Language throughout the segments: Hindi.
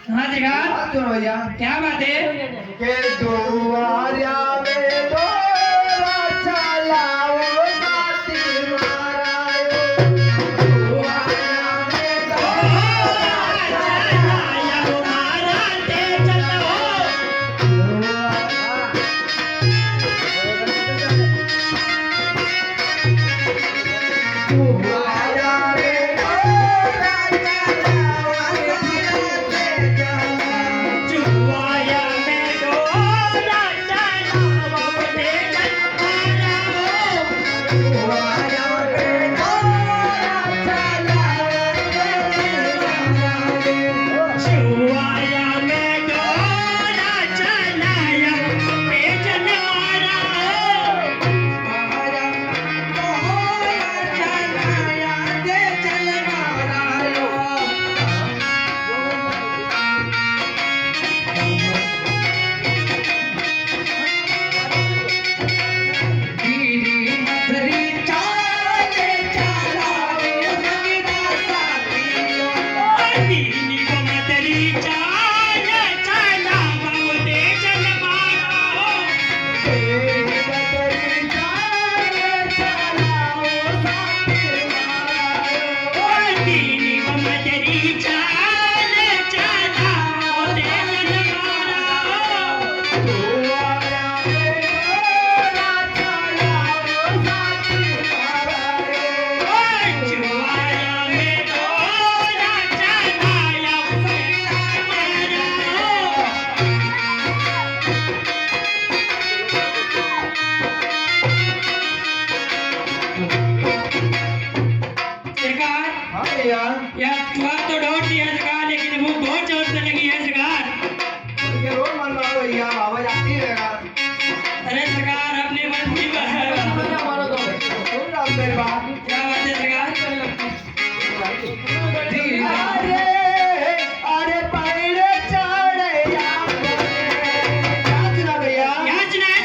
हाँ जगार बात सुनो भैया क्या बात है के दुआरिया में डोरा चलाओ साथी मारायो दुआरिया में डोरा चलाओ माराते चलो दुआरिया में डोरा चलाओ जुआया में डोरा चलाओ ते दुआरिया में डोरा जुआया में डोरा चलाया ते चल मारा दीनी को मतरी चाल चलाओ ते चल मारा दीनी को मतरी चाल चलाओ ते चल मारा जुआया में डोरा चलाया सरकार यार तू अब तो दौड़ दिया सरकार लेकिन वो बहुत जोर से लगी है सरकार अरे सरकार अपने मन की बात है क्या बात है सरकार यहाँ चुनाव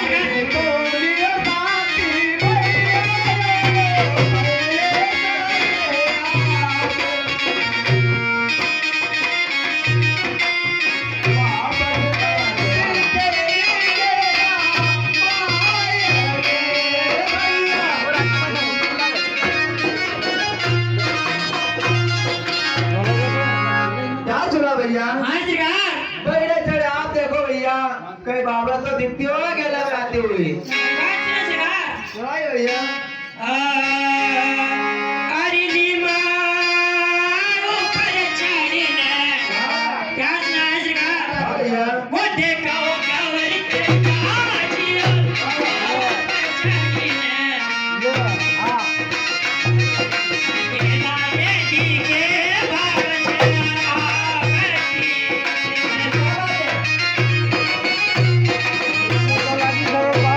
सरकार भैया हाँ सरकार बड़े चढ़े आप देखो भैया कई बाबा तो दिखती हो क्या लगाते हुए सरकार सुनाई भैया अरे नीमा ऊपर चढ़ना क्या सुना है सरकार भैया वो देखो कवर पे काजियो ऊपर चढ़ना केला बेटी के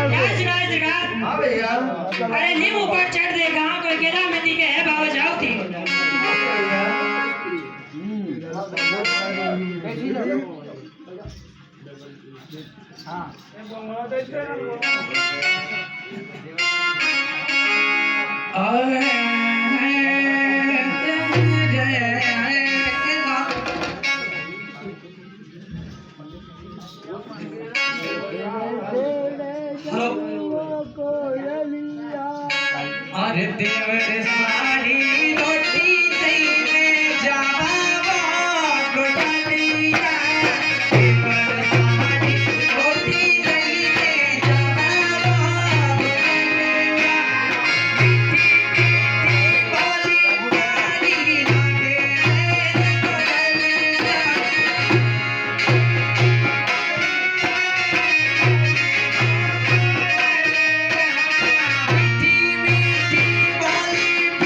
हाँ भैया अरे नीम ऊपर चढ़ दे गाँव को केला में दी के है बाबा जाओ थी अरे देवर सारी रोटी दई में जावा गोटलिया देवर सारी रोटी दई में जावा गोटलिया मीठी मीठी बोली प्यारी लागे गोटलिया मीठी मीठी बोली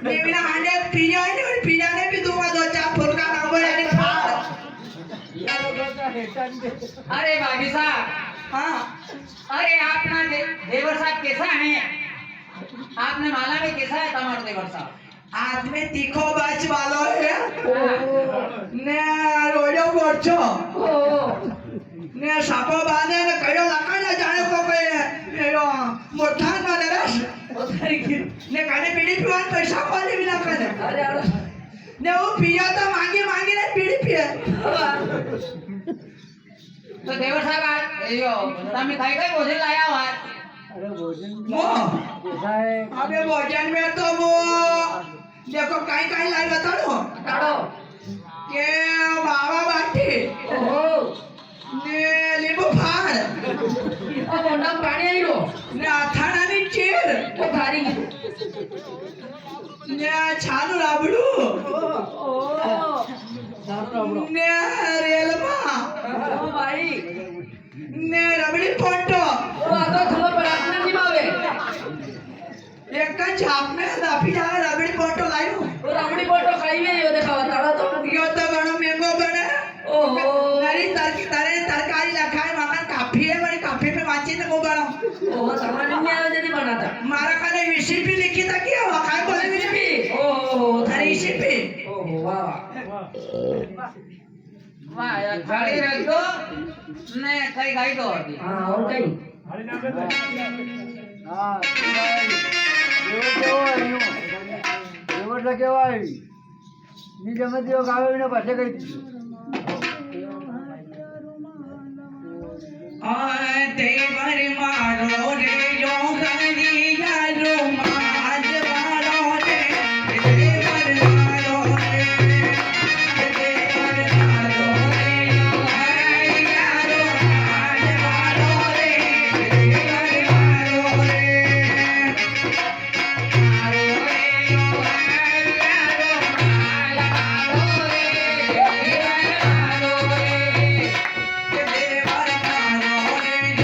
नेवीला हांडे पिण्याने और पिण्याने भी दूंगा दो चार फुलका नंबर आणि खा अरे भाभी साहब, हाँ अरे आपना देवर साहब कैसा है? आपने माला में कैसा है तमार देवर साहब? हाथ में तीखो बाच वालो है ने रोजो गोचो ने सापो बांधे ने कयो लाकड़ा जाने को कोई यो मोठान माने रस ने काने पीड़ी पिवान पैसा कोने भी ना करे ने वो पिया तो मांगी मांगी ने पीड़ी पिए तो देवर साहब आज यो તમે ખાઈ કઈ ભોજન લાયા હો આજ? मो अबे भोजन में तो वो देखो काई काई लाई बताओ કાઢો. के बाबा बाटी ઓહો, ने लींबू फाड़ આ મોઢામાં પાણી આવી રહ્યો. ने અથાણાની ચીર તો ખારી ને છાનું રાબડું ને રેલમાં ઓ ભાઈ, ને રબડી પોટો ઓ આ તો ખબર પડે આપને નહીં ભાવે. એક જ છાપને દાફી જાય રબડી પોટો લાવ્યું ઓ રામડી પોટો ખાઈ ગયો દેખાવા તાળો તો. યો તો ઘણો મેંગો બને ઓહો, નરી तरकारी लखाए मगन काफी है बड़ी काफी में वांची ने मोबाइल ઓહો, તમારે નહીં આવે જદી બનાતા. मारा खाने रेसिपी लिखी था क्या वखाए बोले रेसिपी ઓહો, रेसिपी ઓહો, વાહ વાહ યાર ખાલી રાખજો ને કઈ ગાઈ દો હતી. હા ઓર કઈ देवर मारो रे यो गलिया रोमांच मारो रे देवर मारो रे देवर मारो रे यो गलिया रोमांच मारो रे देवर मारो रे मारो रे यो गलिया रोमांच मारो रे देवर मारो रे देवर मारो रे यो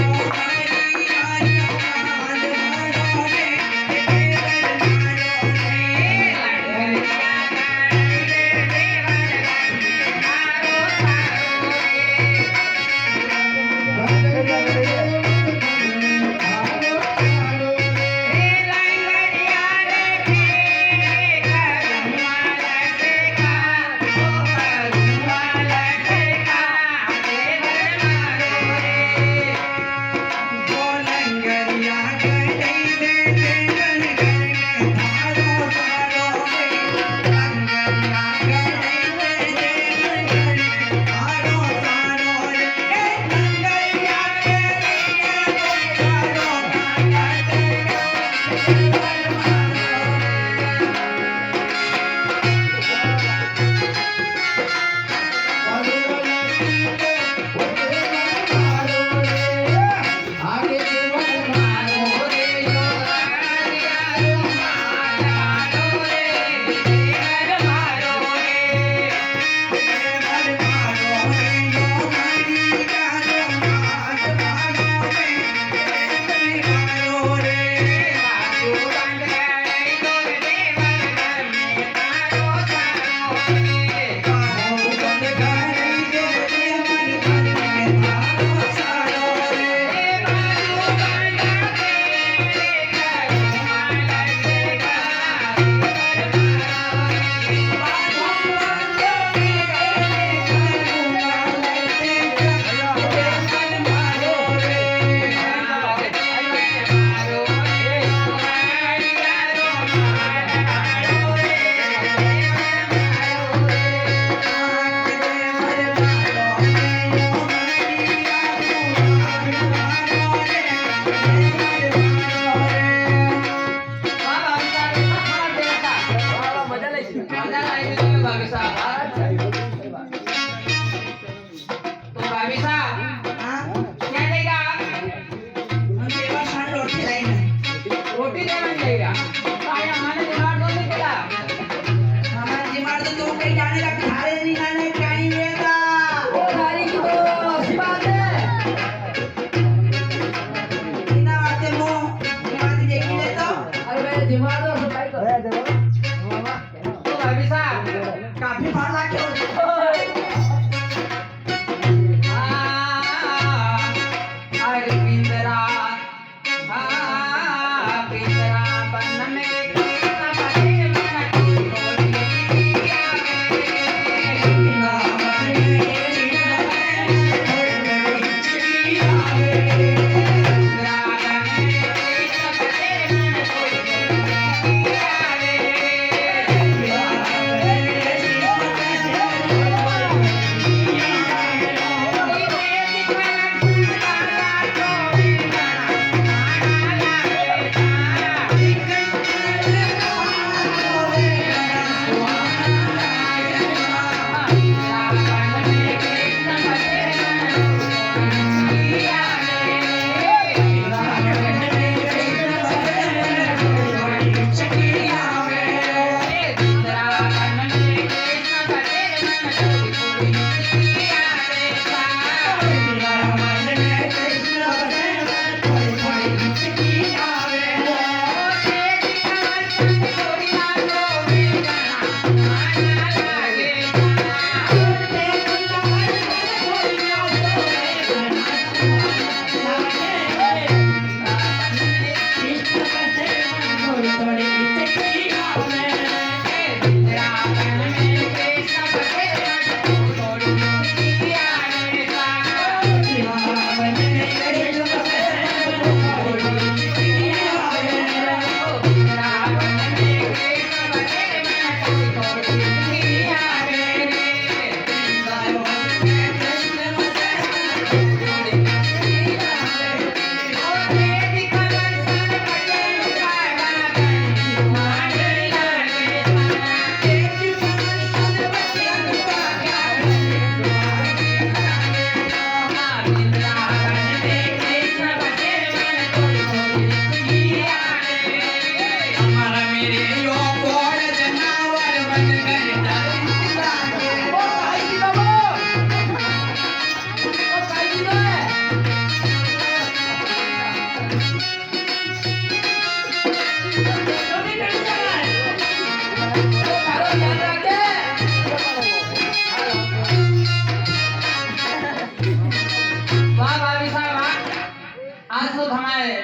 गलिया रोमांच मारो रे आज तो हमारे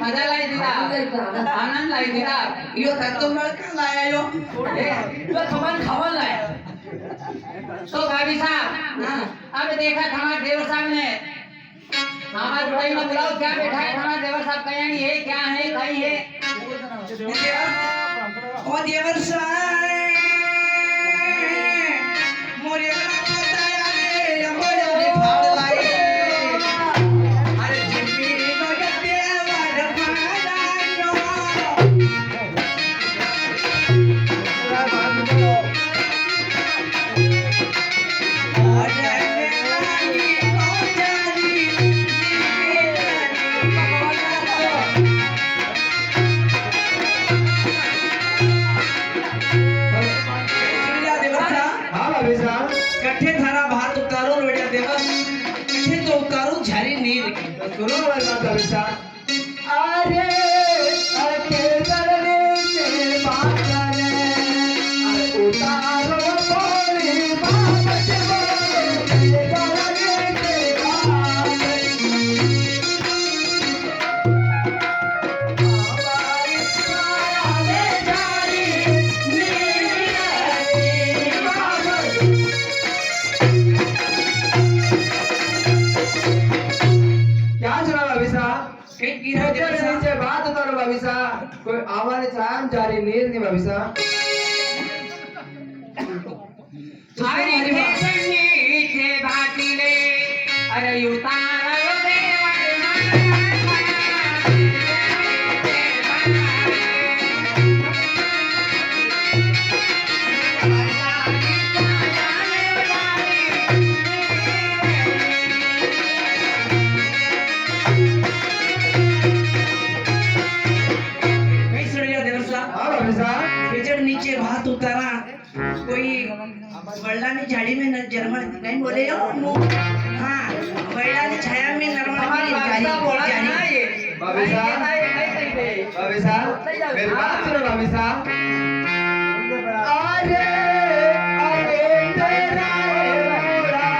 मजा लाई दिला आनंद लाई दिला यो तत्व मळ का लाया यो तो खमन खावन लाए तो भाभी साहब अब देखा हमारे देवर साहब ने हमारे बुढ़ाई में बुलाओ क्या बैठा है हमारे देवर साहब कहीं है क्या है कहीं है ओ देवर साहेब मोरे का पता है मोरे फाड़ लाई अरे जिम्मी नो ये देवर फाड़ायो अरे मेरी ओ जानी हाँ भाभी साहब कठे थारा भात उतारो लोडिया देवस कठे तो उतारो झारी नीर सुनो हमारी बात भाभी साहब अरे अकेले से बात करे अरे उतारो बोली बात से बोले करने के बाद हमारी सारे जारी क्या चला भाभी साहब कहीं गिरा देवस नीचे बात उतारो भाभी साहब कोई आवाज चाम जारी नीर नहीं भाभी साहब हमारी देशन नीचे भातीले अरे उतारो देवर कहीं सुनिया देवस हाँ भाभी साहब बेचड़ नीचे भात उतारा कोई वल्लानी झाड़ी में न जरमा नहीं बोले यो हाँ वल्लानी छाया में नरमा हमारी की भाषा बोला जारी ना ये भाभी साहब भाभी साहब मेरी बात सुनो भाभी साहब अरे अरे तेरा मोरा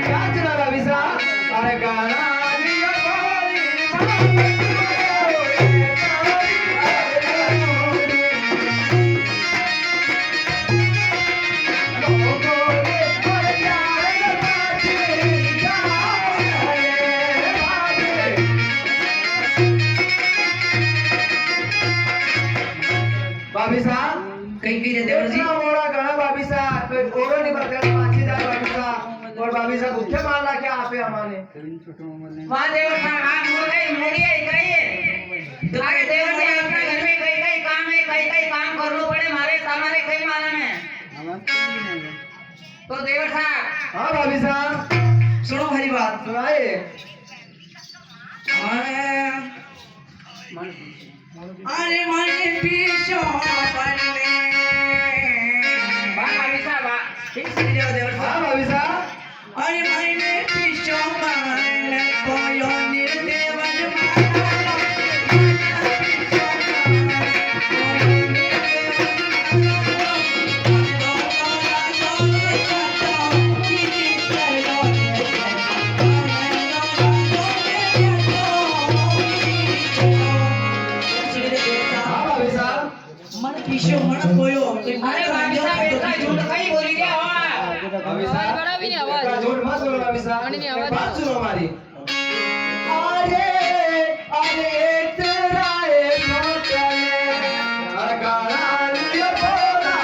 क्या चला भाभी साहब अरे गाना लिया बोली भाभी साहब कहीं गिरे देवर जी इतना मोड़ा गाना भाभी साहब कोई ओरो नहीं बता पाछे जाए भाभी साहब और भाभी साहब उठे मारला क्या आपे हमारे वहाँ देवर साहब आप मुर्गी है कहीं है तो आगे देवर जी आपका घर में कई कई काम है कई काम करना पड़े मारे हमारे कई मालूम है तो देवर साहब हाँ भाभी साहब सुनो हरी बात सुनाइए अरे माने पीछो बनने वाह भाभी साहब वाह ठीक सुनिया देवर हाँ भाभी साहब अरे माने पीछो बनने कोयो निर्देवन हाँ भाभी साहब मन पीछो मन कोयो अरे भाभी साहब इतना झूठ कहीं बोली क्या हुआ भाभी साहब इतना झूठ मत बोलो भाभी साहब बात सुनो हमारी अरे अरे तेरा एक होटल अरे गाना लिया बोला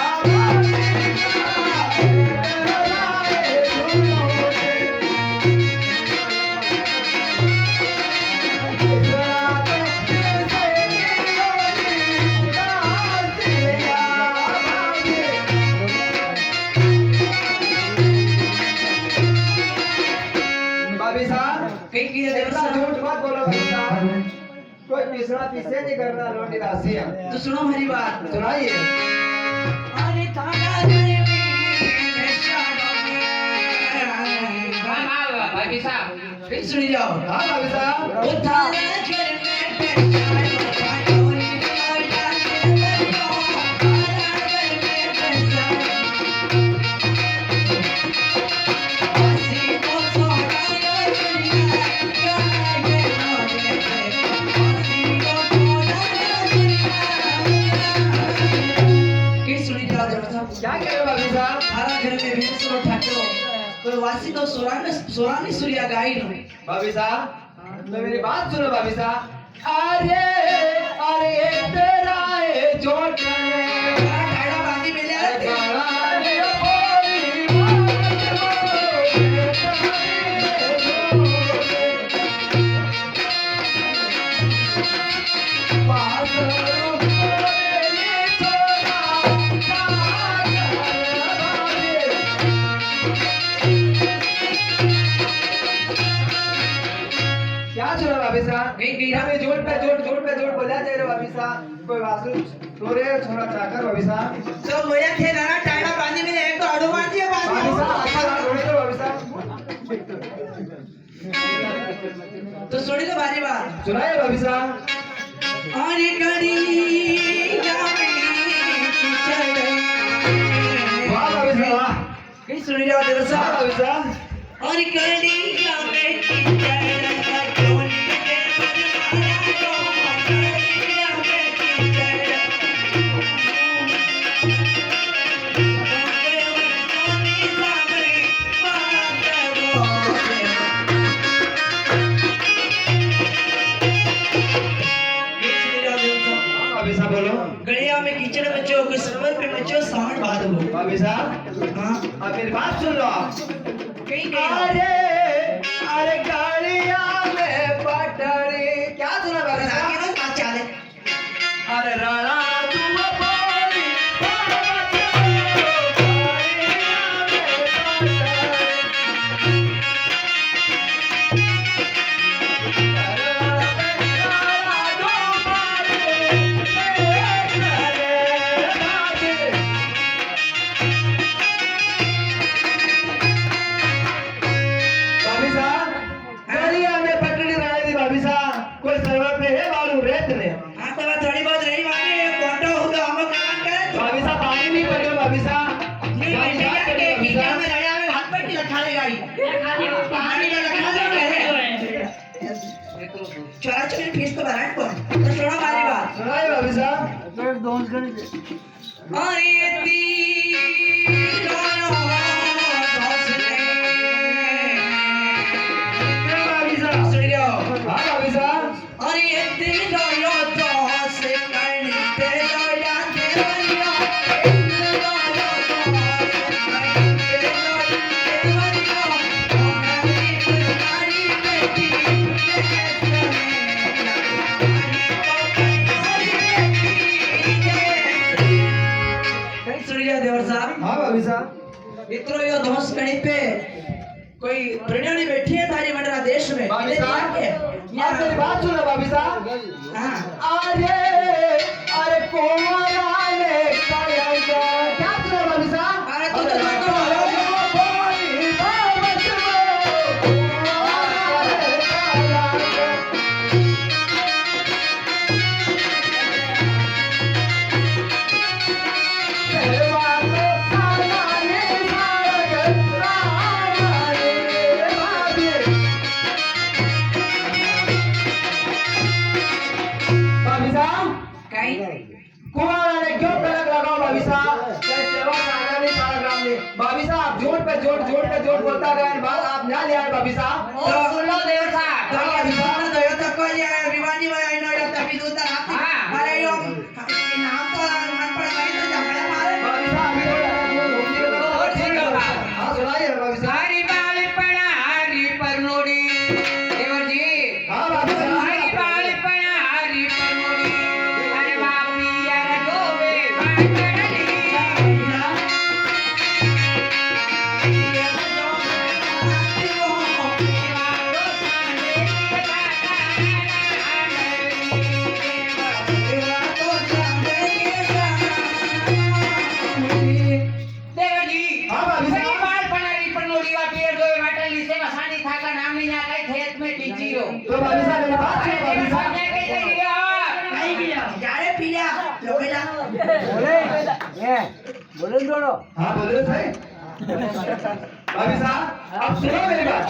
भाभी साहब कहीं गिरे देवर इतना साहब झूठ मत बोलो भाभी साहब कोई तीसरा तीसरे नहीं करना रोटी राशि है तो सुनो हरी बात सुनाइए अरे तारा घर में वाह भाभी साहब कहीं सुनी जाओ हाँ भाभी साहब वो तारा घर में कोई वासी तो सोरानी सूर्या गाई नो भाभी साहब तो मेरी बात सुनो भाभी साहब अरे अरे तेरा है जोट टाड़ा बांधी मिले क्या सुना भाभी साहब हमें जोड़ पे जोड़ बोला जा रहा भाभी साहब कोई वासु रो रहे छोरा चाकर भाभी साहब तो मोया थे ना टाड़ा बांधी मिले एक तो अड़ो मार दिया भाभी बांधी साहब अच्छा रोने दो भाभी साहब तो सुनी तो बारी बात सुनाइए भाभी साहब अरे कड़ी वाह भाभी साहब वाह कहीं सुनी जाओ देवर वाह साहब भाभी साहब और कड़ी भाभी साहब बोलो गड़िया में कीचड़ बच्चों को सबर पे बच्चों सावन बाद हो भाभी साहब हाँ अब मेरी बात सुन लो कहीं अरे अरे गाड़िया में पटरी क्या सुना भाभी साहब चाले अरे राणा तुम बोली भाभी साहब गाड़िया में पटरी राणा दी भाभी साहब कोई सर्वर पे है बालू रेत ने हाँ तो बात थोड़ी बहुत रही माने कोटो हो तो हम काम करे भाभी साहब पानी नहीं पड़े भाभी साहब नहीं भैया के कीचड़ में लड़ा में हाथ पर की रखा ले गाड़ी पानी का रखा ले चला चल फीस तो भरा को तो सुनो हमारी बात सुनाइए भाभी साहब अरे तीरा भाभी साहब सुन लो हाँ भाभी साहब अरे तीरा यो तो से करनी ते लोया देवरिया देवर साहब हाँ भाभी साहब इतरो यो धोस कणी पे कोई प्रणयनी बैठी है थारी मंडरा देश में भाभी साहब आप मेरी बात सुनो भाभी साहब हाँ अरे अरे कोमराले करेगा क्या सुनो भाभी साहब अरे तू तो बात तो बोलो भाभी साहब कहीं कुमार ने क्यों पलक लगाओ भाभी साहब क्या सेवा सागर में सारा ग्राम में भाभी साहब जोड़ पे जोड़ बोलता गया बात आप ना ले आए भाभी साहब ओ सुन लो देवर साहब तो ये विमान तो यो तक को लिया है विमानी में आई नो यो तभी दूता हाँ। अरे यो नाम तो मन पर नहीं तो झगड़ा मारे भाभी साहब अभी और सुन लो बात हाँ सुनाइए भाभी साहब हरी बालपणा हरी परनोडी देवर जी हाँ भाभी साहब हरी बालपणा हरी परनोडी अरे बापी यार जोवे बाटली देवर जी हाँ भाभी हरी साहब बालपणा हरी परनोडी वा पेड़ जोवे बाटली से वसानी था का नाम नहीं ना कई खेत में टीची रो तो भाभी साहब मेरी बात अरे सुनो भाभी देवर साहब साहब ने कैसे लिया नहीं किया जारे पिया लोगे जा हाँ बोले सही भाभी साहब अब सुनो मेरी बात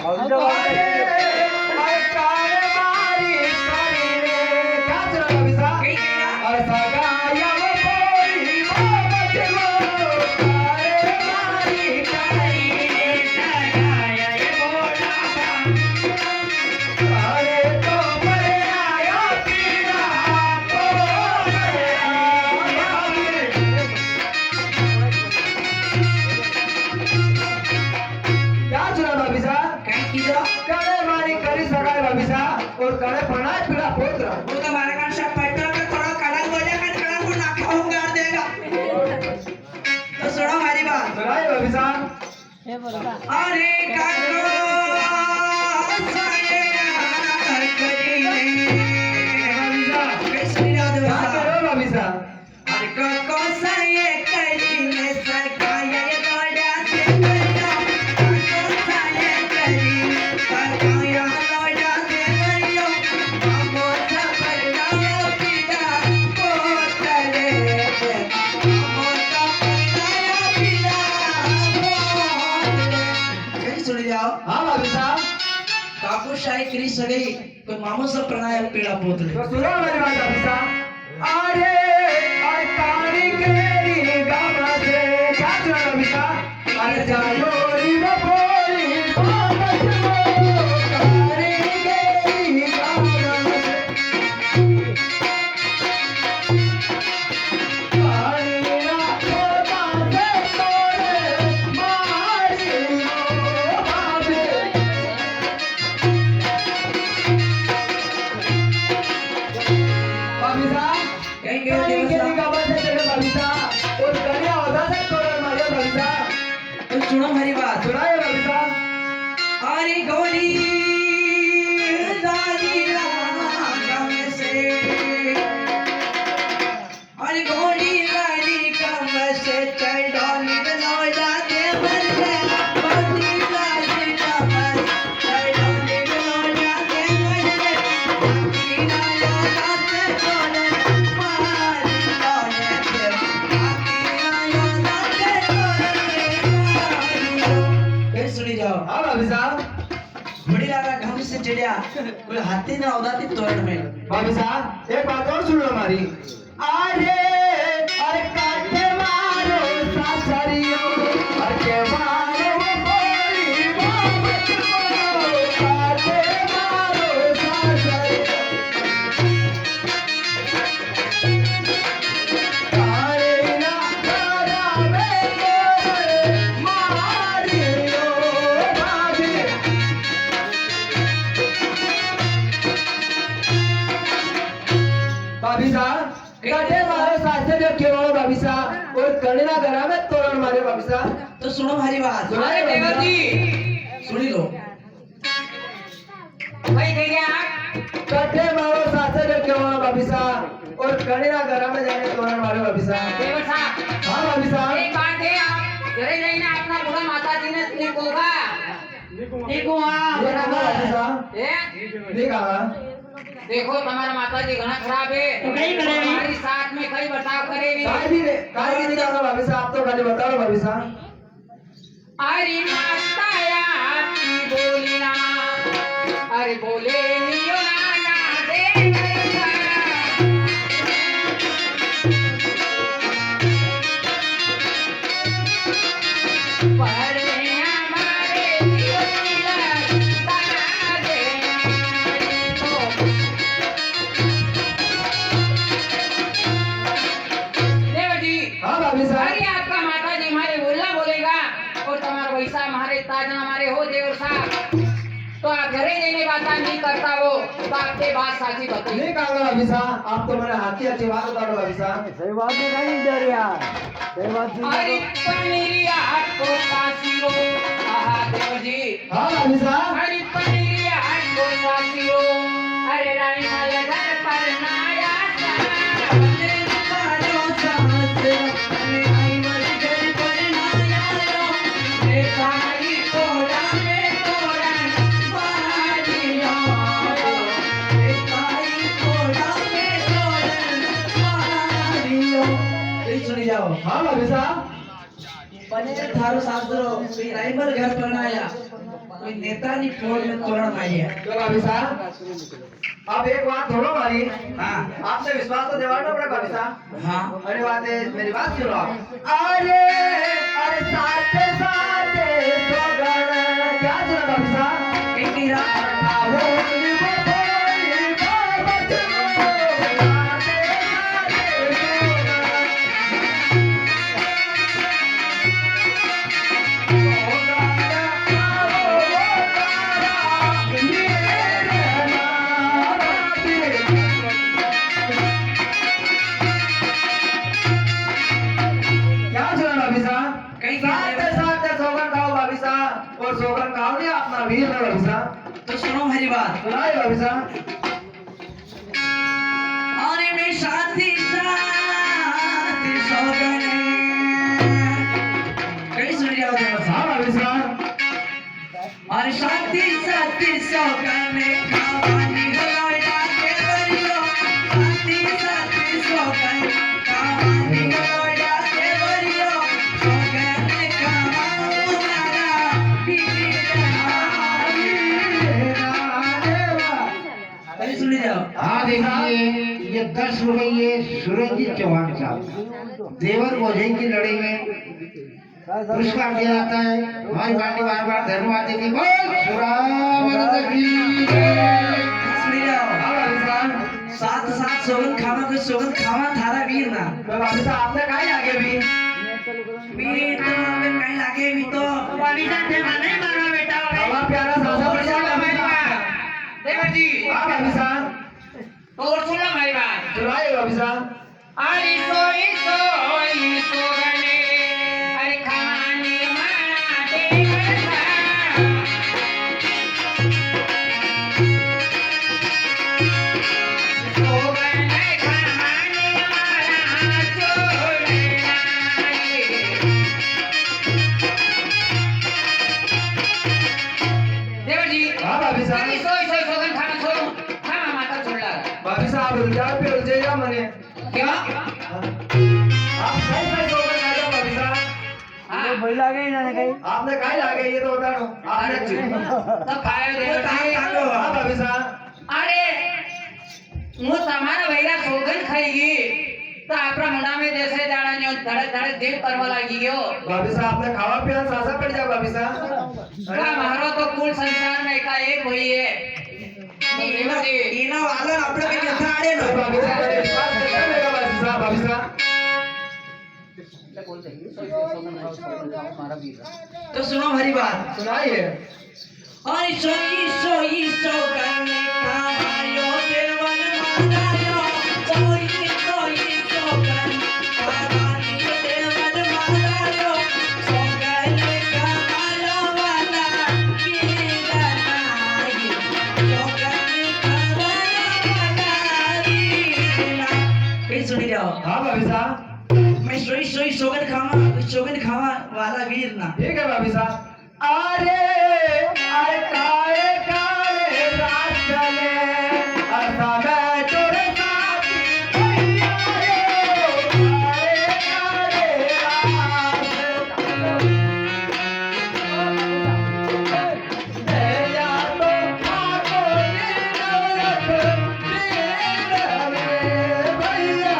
अरे कारे मारी करी रे क्या सुना भाभी साहब कहीं किया अरे सगाया वो कोई मोहब्बत वो कारे मारी करी रे अरे काको साया करीने कैसे याद क्या बसा करो भाभी साहब अरे काको साया करीने सकाया लोड़ा से बनो काको साया करीने सकाया लोड़ा से बनो हमो सफर ना पिता कोतरे हमो सफर ना पिता कैसे सुन जाओ हाँ भाभी साहब काकू शाही करी सगई कोई मामू सब प्राणायाम पीड़ा पोतले तो सुनो मेरी बात भाभी साहब अरे काली केरी गामा से क्या सुना भाभी साहब अरे जायो रीवा बोली बाबा काली केरी गामा से काली ना छोटा से तोड़े मारी लो बाबे भाभी साहब कहीं काली गए केरी देवसा गामा से चले भाभी साहब और कन्या होता से तोड़े मारिया भाभी साहब तो सुनो हमारी बात सुनाए भाभी साहब अरे गौरी दादी राम से अरे गौरी दादी कम से चढ़ोनी लोड़ा दे बरसे गौरी दादी कम चढ़ोनी लोड़ा दे बरसे कीना लोड़ा से तोड़े मारी लोड़े से कीना लोड़ा से तोड़े मारी सुनी जाओ हाँ भाभी साहब बड़ी लारा घम से चिड़िया कोई हाथी ना उदाती तोड़ में भाभी साहब एक बात और सुन लो हमारी अरे अरे काटे मारो सासरियो अरे मारो बोली बाबा काटे मारो सासरियो अरे ना तारा में मारियो भाभी भाभी साहब काटे मारो सासे जो क्यों हो भाभी साहब और कन्या घरा में तोरण मारे भाभी साहब तो सुनो हमारी बात सुनाए अरे देवर भाभी जी सुनी लो भाई कह गया आप साहब। काटे मारो सासे जो क्यों हो भाभी साहब और कन्या घरा में जाने तोरण मारे भाभी साहब देवर साहब हाँ भाभी साहब एक बात है आप घरे जाइए अपना पूरा माता जी ने निको का निको हाँ ये कहाँ भाभी साहब ए? ये कहाँ देखो तुम्हारा माता जी घना खराब है तो कहीं करेगी? हमारी साथ में कई बर्ताव करेगी काय भी नहीं जाना भाभी साहब तो खाली बताओ भाभी साहब अरे माता आपकी बोली ना अरे बोले नियो ना दे गया। पर हमारे दिल बना दे तो देवर जी हाँ भाभी साहब अरे आपका माता जी हमारे बोलना बोलेगा और तुम्हारा वैसा हमारे ताजना हमारे हो देवर साहब तो आप घरे देने बात नहीं करता वो तो आपके बात साची बताइए नहीं कहा भाभी साहब आप तो मेरे हाथी अच्छी बात बता दो भाभी साहब सही बात नहीं कही दे रही यार सही बात अरे पनीरी हाथ को कासिरो आहा देवर जी हाँ भाभी साहब अरे पनीरी हाथ को कासिरो अरे रानी माला घर पर नाया सुनी जाओ हाँ भाभी साहब पनीर थारो शास्त्रो कोई राइमर घर पर ना आया कोई नेता नी फोड़ में तोरण मारिया तो भाभी साहब अब एक बात थोड़ा मारी हाँ आपसे विश्वास तो दिलाना पड़ेगा भाभी साहब हाँ अरे बात है मेरी बात सुनो आप अरे अरे साथे साथे सगन क्या सुना भाभी साहब इतनी रात आओ बोली बाबा चलो साथे साथे कहीं साथ साथ सौगन खाओ भाभी साहब वीर ना भाभी साहब तो सुनो मेरी बात। सुनाए भाभी साहब अरे मैं साथी साथी सौगने कहीं सुन रही हो हाँ भाभी साहब अरे साथी साथी सौगने कहानी हलाया के बरियो साथी साथी सौगने कहानी हलाया के बरियो सौगने कहाना कहीं सुन रही हो। हाँ देखिए ये 10 रुपये सुरंजित चौहान साहब देवर बोझे की लड़ाई में पुरस्कार दिया जाता है। हमारी पार्टी बार बार धन्यवाद देती है। बोल सुरामनंद की जय। सुन रही हो। हाँ भाभी साहब साथ साथ सोगन खावा थारा वीर ना तो भाभी साहब आपने कहा आगे भी वीर तो हमें कहीं लागे भी तो भाभी साहब थे माने मारा बेटा हमारा प्यारा सासा पड़ जाएगा भाभी साहब देवर जी हाँ भाभी साहब तो और सुनो मेरी बात सुनाए भाभी साहब अरे सोई सोई सोगने अरे खाने मारा देवर साहब सोगने खाने मारा छोड़े देवर जी हाँ भाभी अरे साहब सोई सोई सोगन खाना छोड़ो खाना माता छोड़ ला भाभी साहब रुपया पे रुझेगा मने क्यों आप सही सही सोकर खा जाओ भाभी साहब हाँ बोला गई ना कहीं आपने कहा आगे ये तो बता दो आपने तो खाए देवर जी हाँ भाभी साहब अरे હું તમારા ભૈયા સોગન ખાઈ ગઈ તો આપણા મોઢામાં દેશે દાણાનો ધડક ધડક દિલ કરવા લાગી ગયો भाभी साहब आपने खावा पिया सासा पड़ जाओ भाभी साहब આ મારો તો કુલ સંસાર में एकाएक हुई है એના વાલર આપણે કઈ જથા આડે નો भाभी साहब मेरे विश्वास कैसे रहेगा भाभी साहब तो सुनो हमारी बात सुनाइए अरे सोई सोई सोगने कहायो देवन मातायो सोई सोई सोगने कहायो देवन मातायो सोगने कहायो वाला वीरा नाई सोगने कहायो वाला वीरा कहीं सुनी जाओ हाँ भाभी साहब मैं सोई सोई सोगन खावा वाला वीर ना ठीक है भाभी साहब अरे अरे काले काले रात चले असा मैं तोरे साथी भैया रे काले काले रात भैया तो खाको ये नवरत मेरे भैया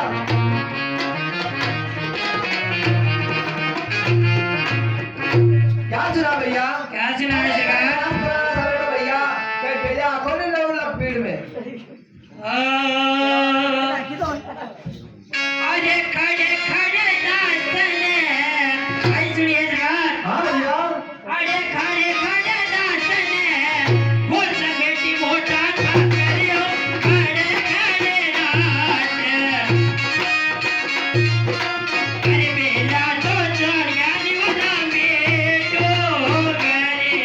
क्या चुना भैया क्या सुना है जगह भैया कहीं पहले आंखों ने लो लपेट में अरे खड़े खड़े दासने आई सुनिए जगह हाँ भैया अरे खड़े खड़े दासने वो सगेटी मोटा खा करियो खड़े खड़े रात अरे बेला तो चोरिया निवना बेटो करे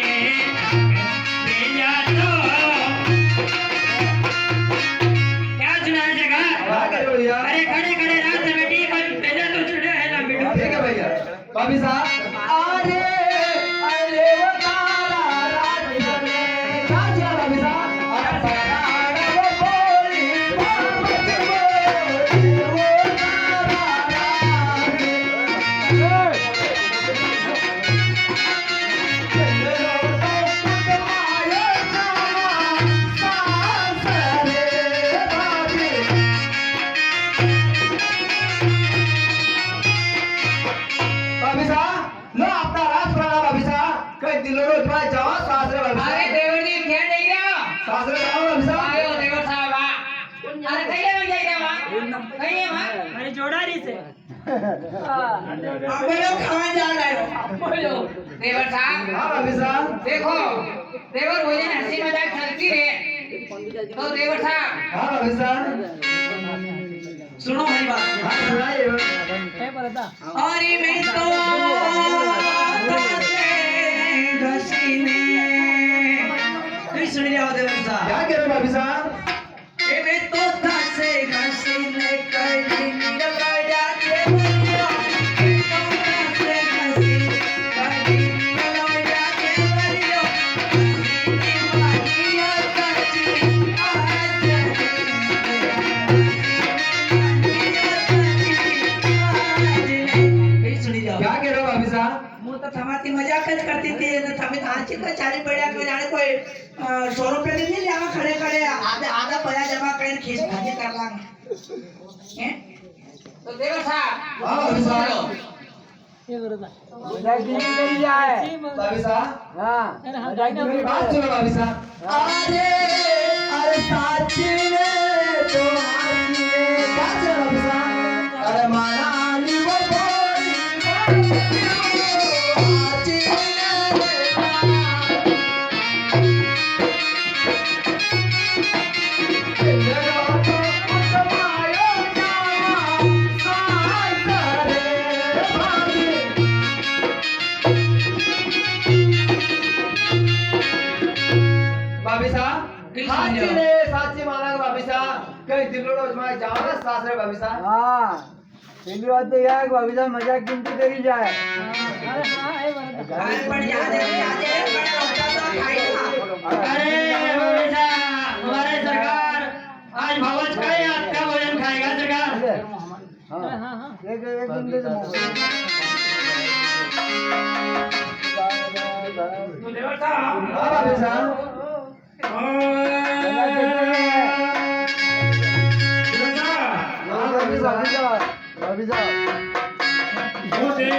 बेला तो क्या सुना है जगह क्या करे भैया अरे खड़े खड़े रात में बेटी पर पहले तो चढ़े है ना बेटो ठीक है भैया भाभी साहब अरे अरे वो तारा रात चले क्या चला भाभी साहब अरे तारा वो बोली मोहब्बत बोली वो तारा रात भाभी साहब लो अपना राज पड़ा भाभी साहब कहीं दिलों में तुम्हारे जावा सासरे भाभी अरे साहब देवर जी क्या नहीं रहा सासरे जाओ भाभी साहब आयो देवर साहब आ अरे कहीं में जाइए वहाँ कहीं है वहाँ अरे जोड़ारी से अब लोग खावा जा रहे हो देवर साहब हाँ भाभी साहब देखो देवर बोले ना हंसी मजाक चलती है तो देवर साहब हाँ भाभी साहब सुनो हमारी बात हाँ सुनाइए अरे मैं तो घसीने क्या कह रहे हो भाभी साहब? मैं तो धसे घसीने करी निलवाया देवरिया तो धसे घसीने करी निलवाया देवरिया निवालिया सची आज सुनी जाओ क्या कह रहे हो भाभी साहब? હું તો તમારી મજાક જ કરતી હતી અને તમે આંચી તો ચાલી પડ્યા કે જાણે કોઈ 100 રૂપિયાની નહીં લેવા ખડે ખડે આધા પૈસા જમા કરીને ખીસ ભાજી કરલાંગ હે तो देवर साहब हाँ भाभी साहब। भाभी साहब मेरी बात सुनो भाभी साहब। अरे अरे साची ने तो आची ने क्या चल भाभी साहब? अरे माना आली वो बोली आची भाभी साहब साची ने साची माना भाभी साहब कहीं दिलोड़ो में जाओ सासरे भाभी साहब। हाँ पहली बात तो यह है कि भाभी साहब मजाक गिनती करी जाए અરે પણ યાદ હે પણ હોતા તો ખાઈ ના अरे बेटा हमारे सरकार आज भवज का ही आपका भोजन खाएगा सरकार। हाँ एक एक दिन दे दो तो देवर साहब हाँ भाभी साहब। भाभी साहब वो दे